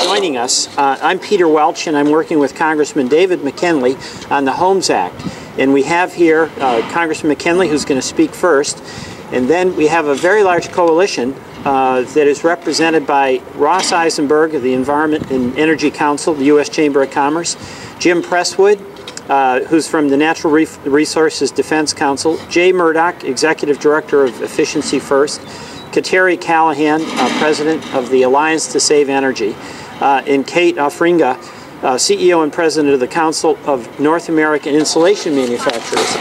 joining us. I'm Peter Welch, and I'm working with Congressman David McKinley on the Homes Act. And we have here Congressman McKinley, who's going to speak first. And then we have a very large coalition that is represented by Ross Eisenberg of the Environment and Energy Council, the U.S. Chamber of Commerce, Jim Presswood, who's from the Natural Resources Defense Council, Jay Murdoch, Executive Director of Efficiency First, Kateri Callahan, President of the Alliance to Save Energy, and Kate Offringa, CEO and President of the Council of North American Insulation Manufacturers.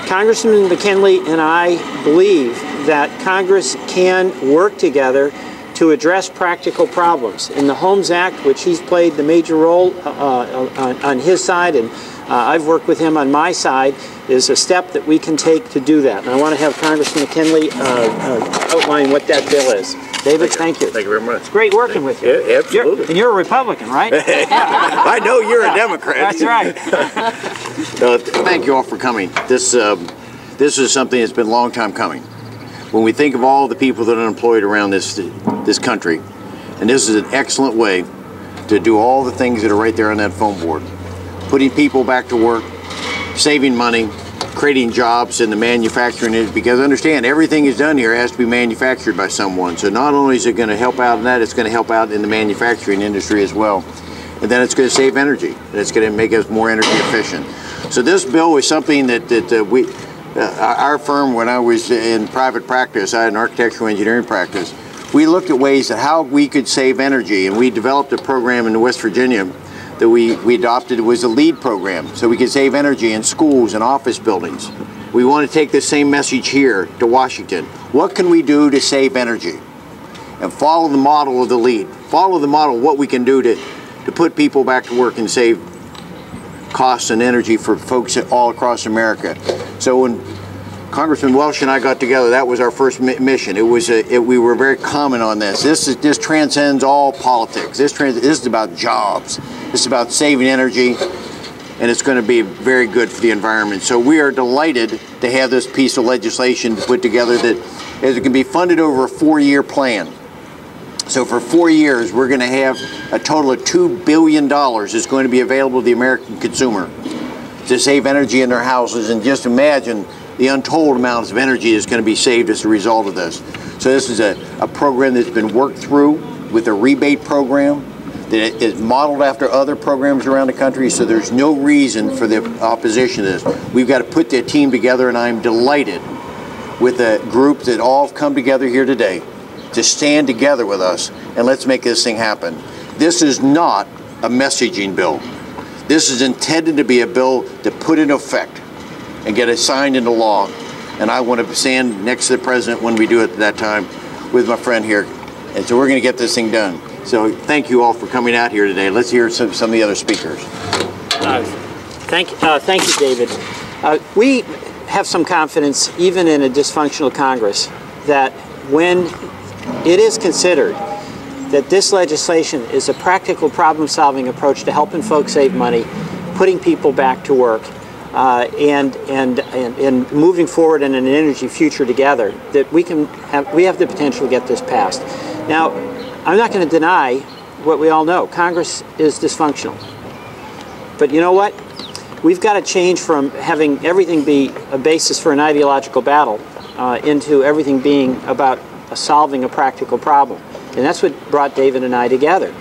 Congressman McKinley and I believe that Congress can work together to address practical problems. In the Homes Act, which he's played the major role on his side, and I've worked with him on my side, is a step that we can take to do that. And I want to have Congressman McKinley outline what that bill is. David, thank you. Thank you very much. It's great working with you. Yeah, absolutely. And you're a Republican, right? I know you're a Democrat. That's right. Thank you all for coming. This is something that's been a long time coming. When we think of all the people that are employed around this country, and this is an excellent way to do all the things that are right there on that phone board. Putting people back to work, saving money, creating jobs in the manufacturing industry, because understand, everything is done here has to be manufactured by someone. So not only is it going to help out in that, it's going to help out in the manufacturing industry as well. And then it's going to save energy, and it's going to make us more energy efficient. So this bill is something that our firm, when I was in private practice, I had an architectural engineering practice, we looked at ways that how we could save energy, and we developed a program in West Virginia that we adopted. It was a LEED program, so we could save energy in schools and office buildings. We want to take the same message here to Washington. What can we do to save energy? And follow the model of the LEED. Follow the model of what we can do to put people back to work and save costs and energy for folks all across America. So when Congressman Welch and I got together, that was our first mission. We were very common on this. This transcends all politics. This is about jobs. This is about saving energy, and it's going to be very good for the environment. So we are delighted to have this piece of legislation put together that it can be funded over a 4-year plan. So for 4 years, we're going to have a total of $2 billion is going to be available to the American consumer to save energy in their houses. And just imagine the untold amounts of energy that's going to be saved as a result of this. So this is a program that's been worked through with a rebate program that is modeled after other programs around the country. So there's no reason for the opposition to this. We've got to put the team together, and I'm delighted with a group that all have come together here today to stand together with us, and let's make this thing happen. This is not a messaging bill. This is intended to be a bill to put in effect and get it signed into law. And I want to stand next to the president when we do it at that time with my friend here. And so we're going to get this thing done. So thank you all for coming out here today. Let's hear some of the other speakers. Thank you, David. We have some confidence, even in a dysfunctional Congress, that when it is considered that this legislation is a practical problem-solving approach to helping folks save money, putting people back to work, and moving forward in an energy future together, that we have the potential to get this passed. Now, I'm not going to deny what we all know. Congress is dysfunctional. But you know what? We've got to change from having everything be a basis for an ideological battle into everything being about solving a practical problem. And that's what brought David and I together.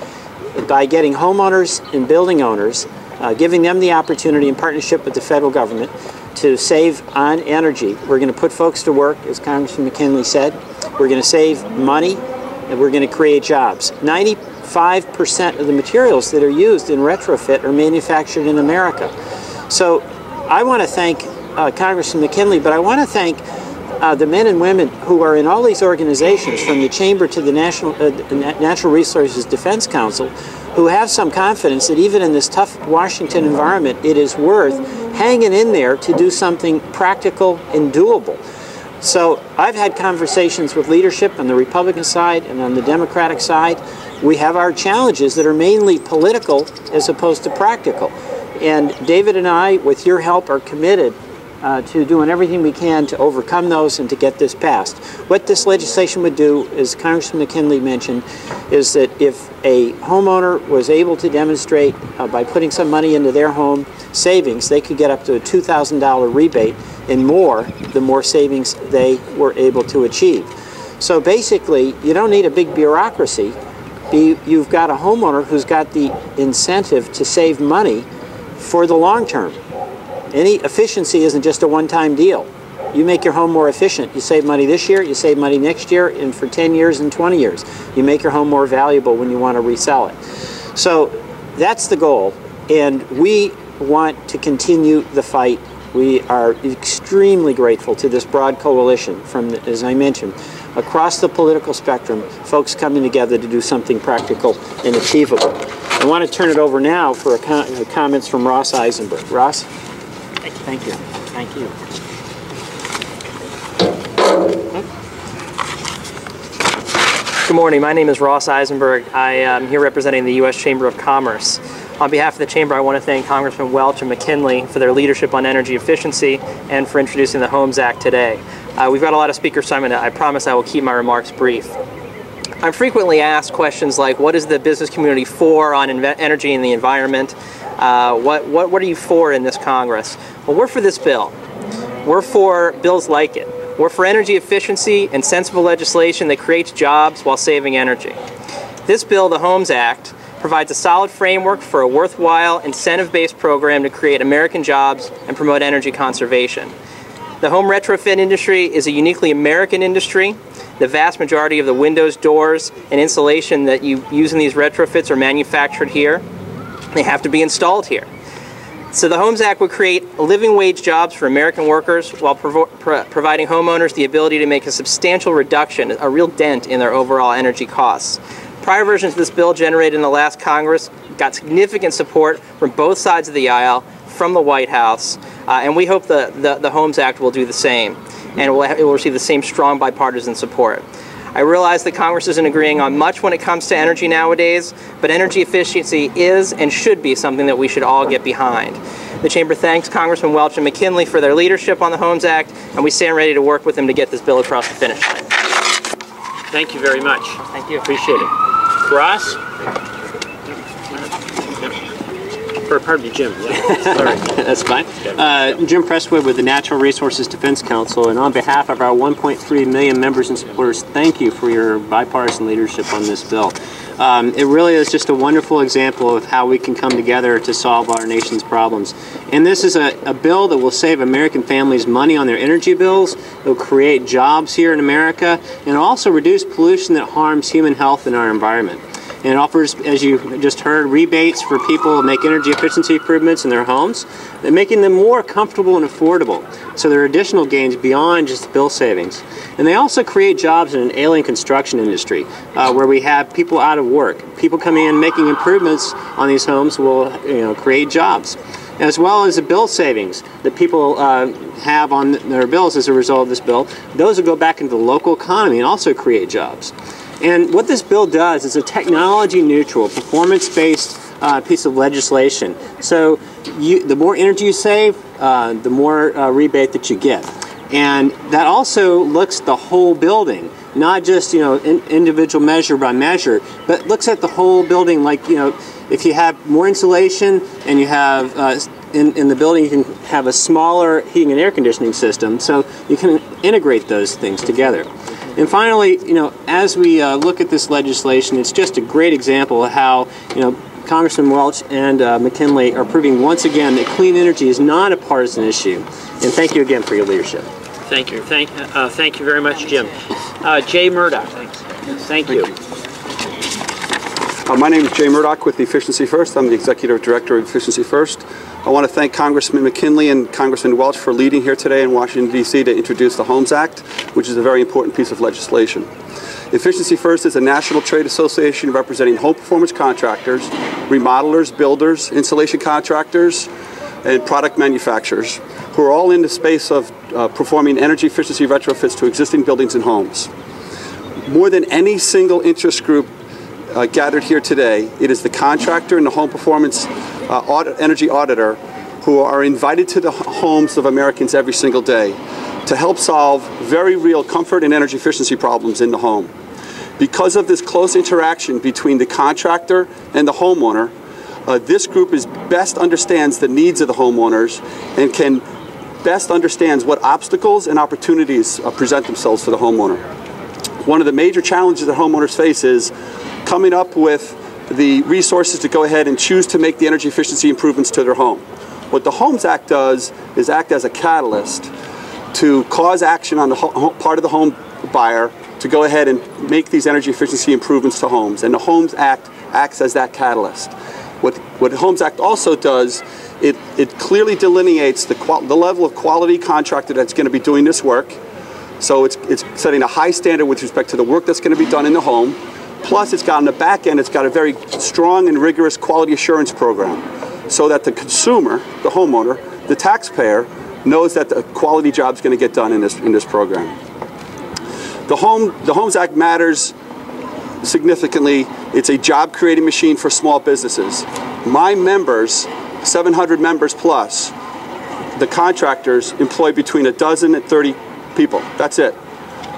By getting homeowners and building owners, giving them the opportunity in partnership with the federal government to save on energy. We're going to put folks to work, as Congressman McKinley said. We're going to save money, and we're going to create jobs. 95% of the materials that are used in retrofit are manufactured in America. So I want to thank Congressman McKinley, but I want to thank the men and women who are in all these organizations, from the Chamber to the Natural Resources Defense Council, who have some confidence that even in this tough Washington environment, it is worth hanging in there to do something practical and doable. So I've had conversations with leadership on the Republican side and on the Democratic side. We have our challenges that are mainly political as opposed to practical. And David and I, with your help, are committed to doing everything we can to overcome those and to get this passed. What this legislation would do, as Congressman McKinley mentioned, is that if a homeowner was able to demonstrate by putting some money into their home savings, they could get up to a $2,000 rebate and more, the more savings they were able to achieve. So basically, you don't need a big bureaucracy. You've got a homeowner who's got the incentive to save money for the long term. Any efficiency isn't just a one-time deal. You make your home more efficient. You save money this year, you save money next year, and for 10 years and 20 years. You make your home more valuable when you want to resell it. So that's the goal, and we want to continue the fight. We are extremely grateful to this broad coalition from, as I mentioned, across the political spectrum, folks coming together to do something practical and achievable. I want to turn it over now for comments from Ross Eisenberg. Ross? Thank you. Thank you. Good morning. My name is Ross Eisenberg. I am here representing the U.S. Chamber of Commerce. On behalf of the Chamber, I want to thank Congressman Welch and McKinley for their leadership on energy efficiency and for introducing the Homes Act today. We've got a lot of speakers, so I promise I will keep my remarks brief. I'm frequently asked questions like, what is the business community for on energy and the environment? What are you for in this Congress? Well, we're for this bill. We're for bills like it. We're for energy efficiency and sensible legislation that creates jobs while saving energy. This bill, the Homes Act, provides a solid framework for a worthwhile incentive-based program to create American jobs and promote energy conservation. The home retrofit industry is a uniquely American industry. The vast majority of the windows, doors, and insulation that you use in these retrofits are manufactured here. They have to be installed here. So the Homes Act would create living wage jobs for American workers while providing homeowners the ability to make a substantial reduction, a real dent in their overall energy costs. Prior versions of this bill generated in the last Congress got significant support from both sides of the aisle, from the White House, and we hope the Homes Act will do the same, and it will receive the same strong bipartisan support. I realize that Congress isn't agreeing on much when it comes to energy nowadays, but energy efficiency is and should be something that we should all get behind. The Chamber thanks Congressman Welch and McKinley for their leadership on the Homes Act, and we stand ready to work with them to get this bill across the finish line. Thank you very much. Thank you. Appreciate it. Ross? Or, pardon me, Jim. Yeah. Sorry. That's fine. Jim Presswood with the Natural Resources Defense Council, and on behalf of our 1.3 million members and supporters, thank you for your bipartisan leadership on this bill. It really is just a wonderful example of how we can come together to solve our nation's problems. And this is a bill that will save American families money on their energy bills. It will create jobs here in America and also reduce pollution that harms human health and our environment. And it offers, as you just heard, rebates for people who make energy efficiency improvements in their homes, and making them more comfortable and affordable. So there are additional gains beyond just bill savings. And they also create jobs in an ailing construction industry, where we have people out of work. People coming in making improvements on these homes will create jobs, as well as the bill savings that people have on their bills as a result of this bill. Those will go back into the local economy and also create jobs. And what this bill does is a technology-neutral, performance-based piece of legislation. So the more energy you save, the more rebate that you get. And that also looks at the whole building, not just individual measure by measure, but looks at the whole building. Like if you have more insulation and you have in the building, you can have a smaller heating and air conditioning system, so you can integrate those things together. And finally, as we look at this legislation, it's just a great example of how, Congressman Welch and McKinley are proving once again that clean energy is not a partisan issue. And thank you again for your leadership. Thank you. Thank you very much, Jim. Jay Murdoch. Thank you. My name is Jay Murdoch with Efficiency First. I'm the Executive Director of Efficiency First. I want to thank Congressman McKinley and Congressman Welch for leading here today in Washington, D.C. to introduce the Homes Act, which is a very important piece of legislation. Efficiency First is a national trade association representing home performance contractors, remodelers, builders, insulation contractors, and product manufacturers, who are all in the space of performing energy efficiency retrofits to existing buildings and homes. More than any single interest group gathered here today, it is the contractor and the home performance energy auditor who are invited to the homes of Americans every single day to help solve very real comfort and energy efficiency problems in the home. Because of this close interaction between the contractor and the homeowner, this group best understands the needs of the homeowners and can best understands what obstacles and opportunities present themselves for the homeowner. One of the major challenges that homeowners face is coming up with the resources to go ahead and choose to make the energy efficiency improvements to their home. What the Homes Act does is act as a catalyst to cause action on the part of the home buyer to go ahead and make these energy efficiency improvements to homes. And the Homes Act acts as that catalyst. What the Homes Act also does, it clearly delineates the level of quality contractor that's going to be doing this work. So it's setting a high standard with respect to the work that's going to be done in the home. Plus, it's got on the back end, it's got a very strong and rigorous quality assurance program so that the consumer, the homeowner, the taxpayer, knows that the quality job is going to get done in this program. The Homes Act matters significantly. It's a job-creating machine for small businesses. My members, 700 members plus, the contractors employ between a dozen and 30 people. That's it.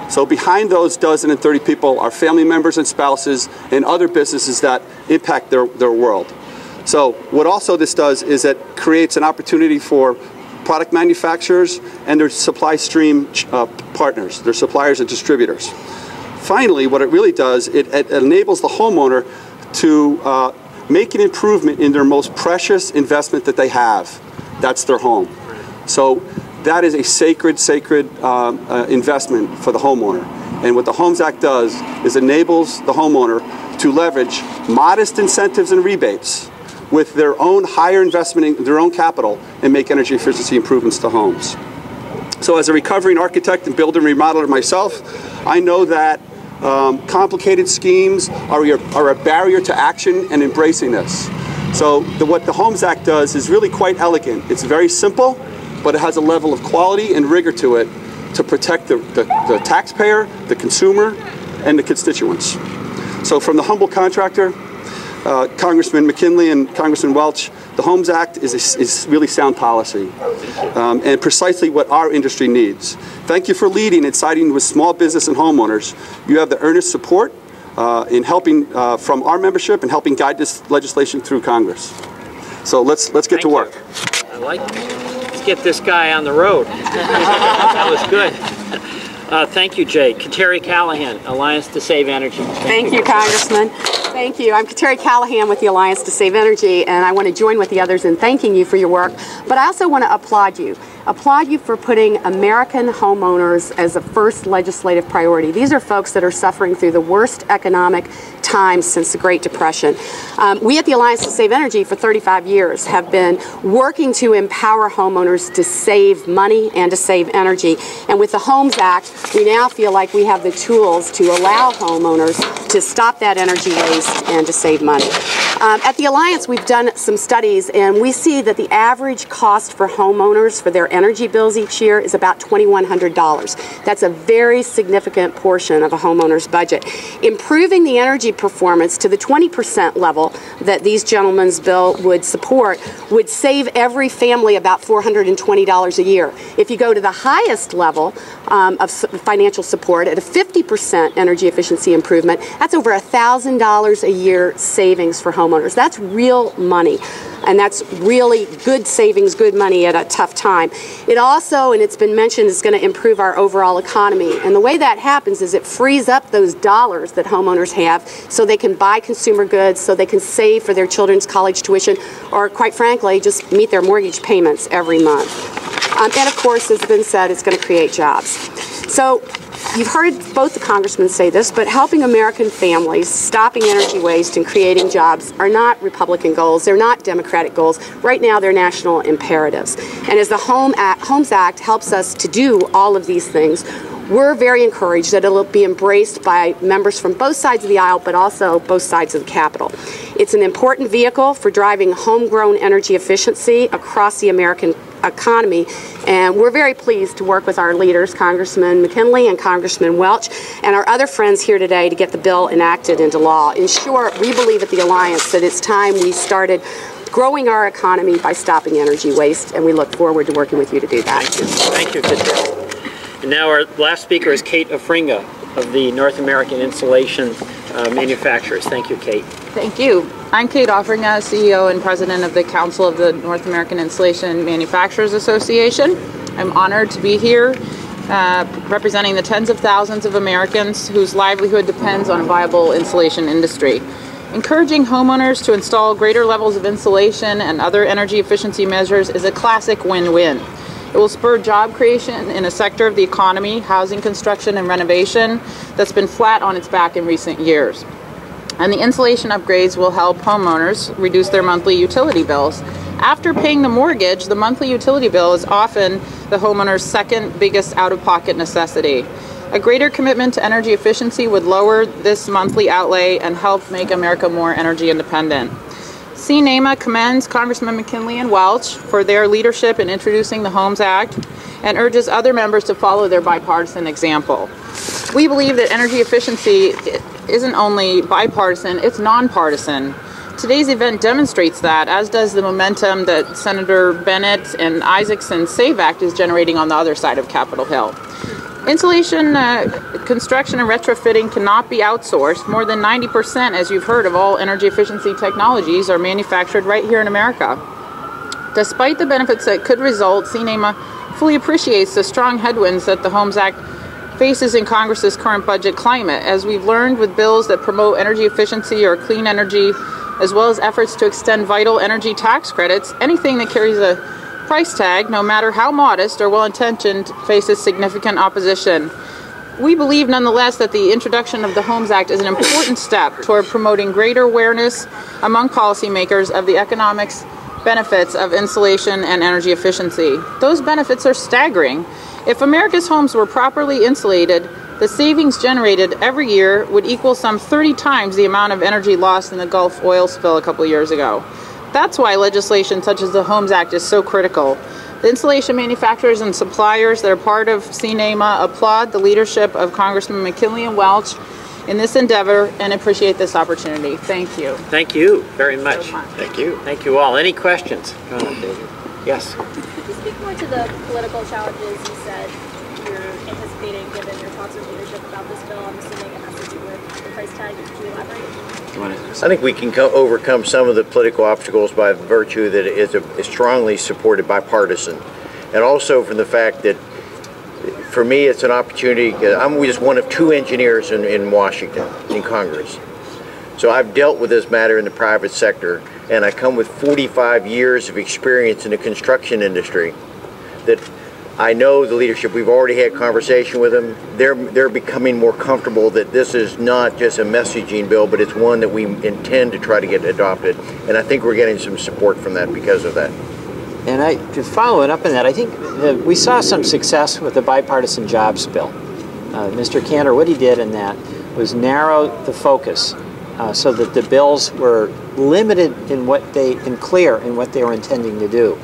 So behind those dozen and 30 people are family members and spouses and other businesses that impact their world. So what also this does is it creates an opportunity for product manufacturers and their supply stream partners, their suppliers and distributors. Finally, what it really does, it enables the homeowner to make an improvement in their most precious investment that they have. That's their home. So that is a sacred investment for the homeowner. And what the Homes Act does is enables the homeowner to leverage modest incentives and rebates with their own higher investment in their own capital and make energy efficiency improvements to homes. So as a recovering architect and builder and remodeler myself, I know that complicated schemes are a barrier to action and embracing this. So what the Homes Act does is really quite elegant. It's very simple, but it has a level of quality and rigor to it to protect the taxpayer, the consumer, and the constituents. So from the humble contractor, Congressman McKinley and Congressman Welch, the Homes Act is really sound policy and precisely what our industry needs. Thank you for leading and siding with small business and homeowners. You have the earnest support in helping from our membership and helping guide this legislation through Congress. So let's get to work. I like it. Let's get this guy on the road. That was good. Thank you, Jay. Kateri Callahan, Alliance to Save Energy. Thank you, Congressman. Thank you. I'm Kateri Callahan with the Alliance to Save Energy, and I want to join with the others in thanking you for your work, but I also want to applaud you. Applaud you for putting American homeowners as a first legislative priority. These are folks that are suffering through the worst economic times since the Great Depression. We at the Alliance to Save Energy for 35 years have been working to empower homeowners to save money and to save energy. And with the Homes Act, we now feel like we have the tools to allow homeowners to stop that energy waste and to save money. At the Alliance, we've done some studies, and we see that the average cost for homeowners for their energy bills each year is about $2,100. That's a very significant portion of a homeowner's budget. Improving the energy performance to the 20% level that these gentlemen's bill would support would save every family about $420 a year. If you go to the highest level of financial support at a 50% energy efficiency improvement, that's over $1,000 a year savings for homeowners. That's real money, and that's really good savings, good money at a tough time. It also, and it's been mentioned, is going to improve our overall economy. And the way that happens is it frees up those dollars that homeowners have so they can buy consumer goods, so they can save for their children's college tuition, or quite frankly, just meet their mortgage payments every month. And of course, as has been said, it's going to create jobs. So you've heard both the congressmen say this, but helping American families, stopping energy waste, and creating jobs are not Republican goals. They're not Democratic goals. Right now, they're national imperatives. And as the Homes Act helps us to do all of these things, we're very encouraged that it'll be embraced by members from both sides of the aisle, but also both sides of the Capitol. It's an important vehicle for driving homegrown energy efficiency across the American economy, and we're very pleased to work with our leaders, Congressman McKinley and Congressman Welch, and our other friends here today to get the bill enacted into law. In short, we believe at the Alliance that it's time we started growing our economy by stopping energy waste, and we look forward to working with you to do that. Thank you, Katrina. And now our last speaker is Kate Afringa of the North American Insulation Manufacturers. Thank you, Kate. Thank you. I'm Kate Afringa, CEO and President of the Council of the North American Insulation Manufacturers Association. I'm honored to be here representing the tens of thousands of Americans whose livelihood depends on a viable insulation industry. Encouraging homeowners to install greater levels of insulation and other energy efficiency measures is a classic win-win. It will spur job creation in a sector of the economy, housing construction and renovation, that's been flat on its back in recent years. And the insulation upgrades will help homeowners reduce their monthly utility bills. After paying the mortgage, the monthly utility bill is often the homeowner's second biggest out-of-pocket necessity. A greater commitment to energy efficiency would lower this monthly outlay and help make America more energy independent. CNAMA commends Congressman McKinley and Welch for their leadership in introducing the Homes Act and urges other members to follow their bipartisan example. We believe that energy efficiency isn't only bipartisan, it's nonpartisan. Today's event demonstrates that, as does the momentum that Senator Bennett and Isaacson's SAVE Act is generating on the other side of Capitol Hill. Insulation construction and retrofitting cannot be outsourced. More than 90%, as you've heard, of all energy efficiency technologies are manufactured right here in America. Despite the benefits that could result, CNAMA fully appreciates the strong headwinds that the Homes Act faces in Congress's current budget climate. As we've learned with bills that promote energy efficiency or clean energy, as well as efforts to extend vital energy tax credits, anything that carries a price tag, no matter how modest or well-intentioned, faces significant opposition. We believe nonetheless that the introduction of the Homes Act is an important step toward promoting greater awareness among policymakers of the economic benefits of insulation and energy efficiency. Those benefits are staggering. If America's homes were properly insulated, the savings generated every year would equal some 30 times the amount of energy lost in the Gulf oil spill a couple years ago. That's why legislation such as the Homes Act is so critical. The insulation manufacturers and suppliers that are part of CNAMA applaud the leadership of Congressman McKinley and Welch in this endeavor and appreciate this opportunity. Thank you. Thank you very much. Thank you. Thank you all. Any questions? Go on, David. Yes. Could you speak more to the political challenges you said you're anticipating given your talks with leadership about this bill? I'm assuming it has to do with the price tag. Could you elaborate? I think we can overcome some of the political obstacles by virtue that it is strongly supported bipartisan, and also from the fact that for me it's an opportunity. I'm just one of two engineers in Washington, in Congress. So I've dealt with this matter in the private sector, and I come with 45 years of experience in the construction industry that I know the leadership. We've already had conversation with them. They're becoming more comfortable that this is not just a messaging bill, but it's one that we intend to try to get adopted. And I think we're getting some support from that because of that. And to follow it up on that, I think we saw some success with the bipartisan jobs bill. Mr. Cantor, what he did in that was narrow the focus so that the bills were limited and clear in what they were intending to do.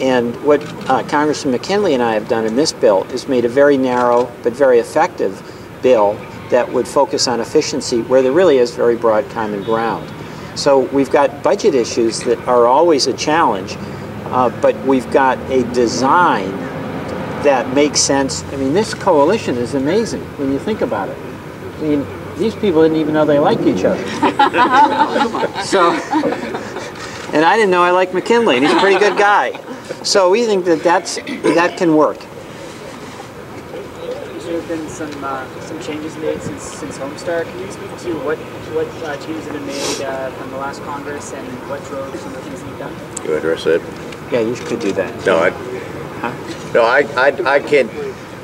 And what Congressman McKinley and I have done in this bill is made a very narrow but very effective bill that would focus on efficiency where there really is very broad common ground. So we've got budget issues that are always a challenge, but we've got a design that makes sense. I mean, this coalition is amazing when you think about it. I mean, these people didn't even know they liked each other. So, and I didn't know I liked McKinley, and he's a pretty good guy. So we think that that can work. There have been some changes made since Homestar. Can you speak to what changes have been made from the last Congress and what drove some of the things that you've done? You address it? Yeah, you could do that. No,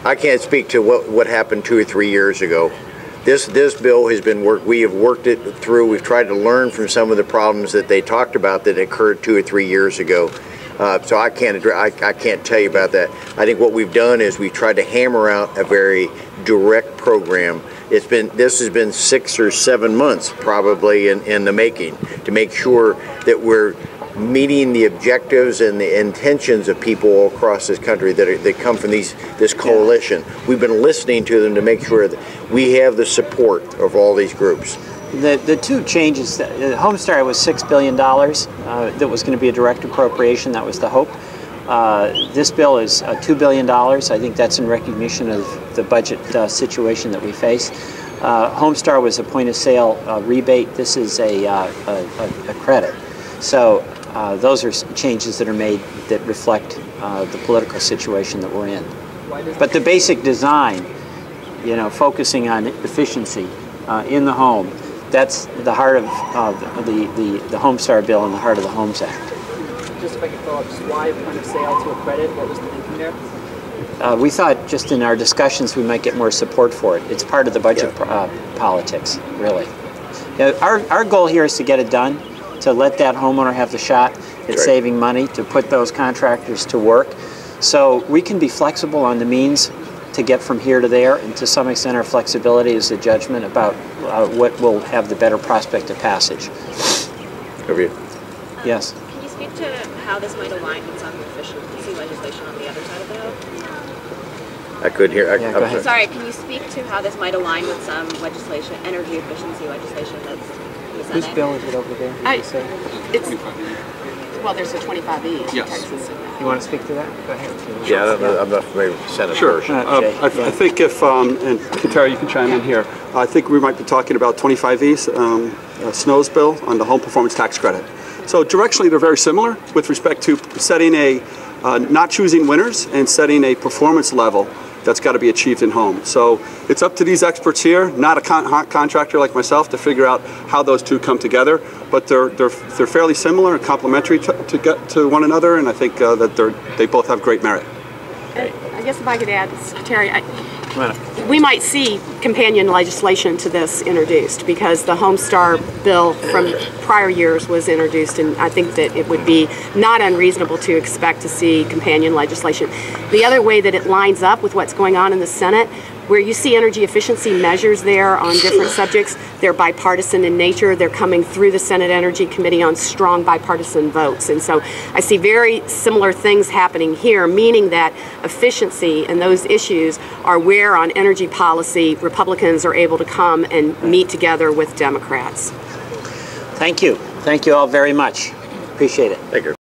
I can't speak to what happened 2 or 3 years ago. This bill has been worked. We have worked it through. We've tried to learn from some of the problems that they talked about that occurred 2 or 3 years ago. So I can't tell you about that. I think what we've done is we've tried to hammer out a very direct program. This has been 6 or 7 months probably in the making to make sure that we're meeting the objectives and the intentions of people across this country that come from this coalition. We've been listening to them to make sure that we have the support of all these groups. The two changes, Homestar was $6 billion that was going to be a direct appropriation. That was the hope. This bill is $2 billion. I think that's in recognition of the budget situation that we face. Homestar was a point-of-sale rebate. This is a credit. So those are changes that are made that reflect the political situation that we're in. But the basic design, you know, focusing on efficiency in the home, that's the heart of the Homestar bill and the heart of the Homes Act. Just if I could follow up, just why point of sale to a credit? What was the thinking there? We thought just in our discussions we might get more support for it. It's part of the budget politics, really. Our goal here is to get it done, to let that homeowner have the shot at saving money, to put those contractors to work. So we can be flexible on the means to get from here to there, and to some extent our flexibility is a judgment about what will have the better prospect of passage. Over here. Yes. Can you speak to how this might align with some efficiency legislation on the other side of the bill? I couldn't hear. Yeah, go ahead. Sorry, can you speak to how this might align with some legislation, energy efficiency legislation that's in the Senate? Whose bill is it over there? Well, there's a 25E. Yes. You want to speak to that? Go ahead. Yeah, I'm not familiar with the Senate version. I think if, and Terry, you can chime in here, I think we might be talking about 25E, Snow's bill on the home performance tax credit. So directionally, they're very similar with respect to setting not choosing winners and setting a performance level that's got to be achieved in home. So it's up to these experts here, not a contractor like myself, to figure out how those two come together. But they're fairly similar and complementary to one another, and I think that they both have great merit. I guess if I could add, Terry, we might see companion legislation to this introduced, because the Homestar bill from prior years was introduced, and I think that it would be not unreasonable to expect to see companion legislation. The other way that it lines up with what's going on in the Senate, where you see energy efficiency measures there on different subjects, they're bipartisan in nature. They're coming through the Senate Energy Committee on strong bipartisan votes. And so I see very similar things happening here, meaning that efficiency and those issues are where on energy policy Republicans are able to come and meet together with Democrats. Thank you. Thank you all very much. Appreciate it. Thank you.